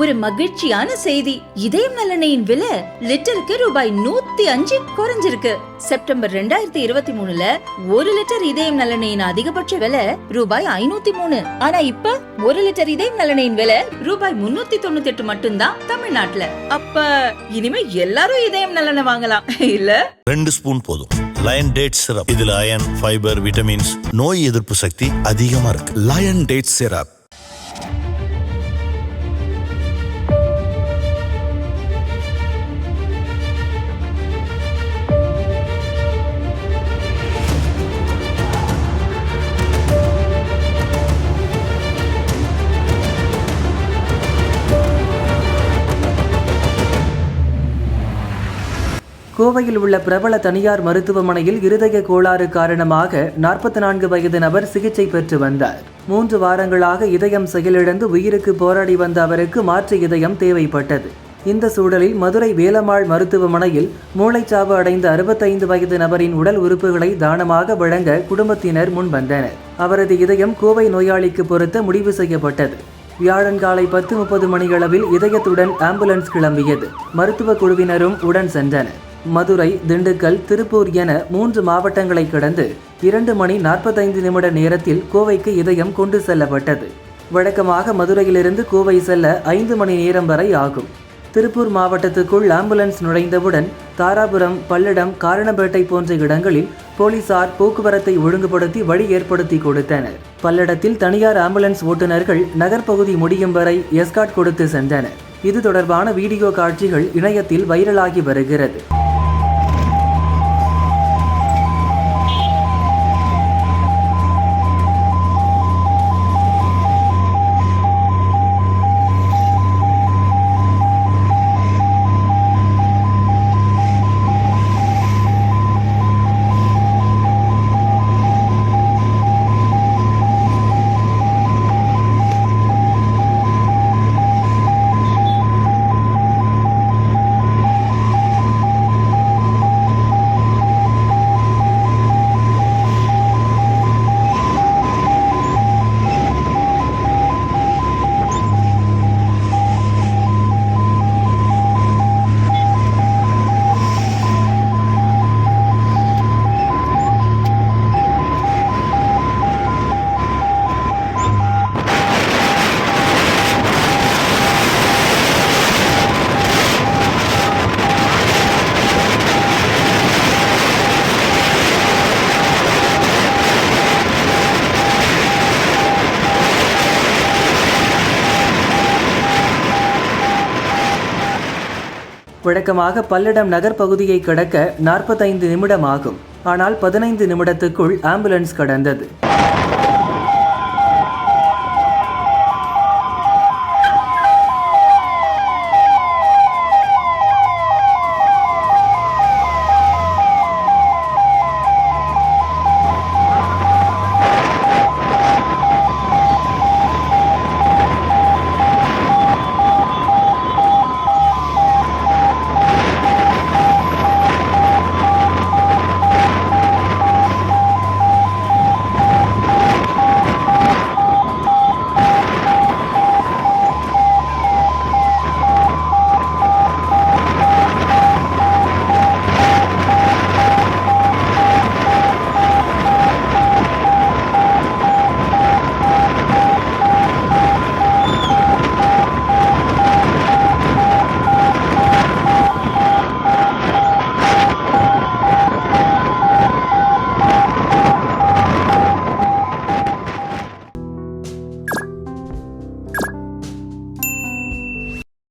ஒரு மகிழ்ச்சியான செய்தி. இதயம் நல்லெண்ணெயின் விலை லிட்டருக்கு ரூபாய் 105 குறைஞ்சிருக்கு. செப்டம்பர் 2023ல 1 லிட்டர் இதயம் நல்லெண்ணெயின் அதிகபட்ச விலை ரூபாய் 503. ஆனா இப்ப 1 லிட்டர் இதயம் நல்லெண்ணெயின் விலை ரூபாய் 398 மட்டும்தான் தமிழ்நாட்டுல. அப்ப இனிமே எல்லாரும் இதயம் நல்லெண்ணெய் வாங்கலாம் இல்ல? 2 ஸ்பூன் போதும். Lion date syrup. இதுல அயன், ஃபைபர், விட்டமின்ஸ், நோய் எதிர்ப்பு சக்தி அதிகமா இருக்கு. Lion date syrup. கோவையில் உள்ள பிரபல தனியார் மருத்துவமனையில் இருதய கோளாறு காரணமாக 44 வயது நபர் சிகிச்சை பெற்று வந்தார். 3 வாரங்களாக இதயம் செயலிழந்து உயிருக்கு போராடி வந்த அவருக்கு மாற்று இதயம் தேவைப்பட்டது. இந்த சூழலில் மதுரை வேலம்மாள் மருத்துவமனையில் மூளைச்சாவு அடைந்த 65 வயது நபரின் உடல் உறுப்புகளை தானமாக வழங்க குடும்பத்தினர் முன்வந்தனர். அவரது இதயம் கோவை நோயாளிக்கு பொருத்த முடிவு செய்யப்பட்டது. வியாழன் காலை 10:30 மணியளவில் இதயத்துடன் ஆம்புலன்ஸ் கிளம்பியது. மருத்துவ குழுவினரும் உடன் சென்றனர். மதுரை, திண்டுக்கல், திருப்பூர் என 3 மாவட்டங்களை கடந்து 2 மணி 45 நிமிட நேரத்தில் கோவைக்கு இதயம் கொண்டு செல்லப்பட்டது. வழக்கமாக மதுரையிலிருந்து கோவை செல்ல 5 மணி நேரம் வரை ஆகும். திருப்பூர் மாவட்டத்துக்குள் ஆம்புலன்ஸ் நுழைந்தவுடன் தாராபுரம், பல்லடம், காரணம்பேட்டை போன்ற இடங்களில் போலீசார் போக்குவரத்தை ஒழுங்குபடுத்தி வழி ஏற்படுத்தி கொடுத்தனர். பல்லடத்தில் தனியார் ஆம்புலன்ஸ் ஓட்டுநர்கள் நகர்பகுதி முடியும் வரை எஸ்கார்ட் கொடுத்து சென்றனர். இது தொடர்பான வீடியோ காட்சிகள் இணையத்தில் வைரலாகி வருகிறது. வழக்கமாக பல்லடம் நகர் பகுதியை கடக்க 45 நிமிடம் ஆகும். ஆனால் 15 நிமிடத்துக்குள் ஆம்புலன்ஸ் கடந்தது.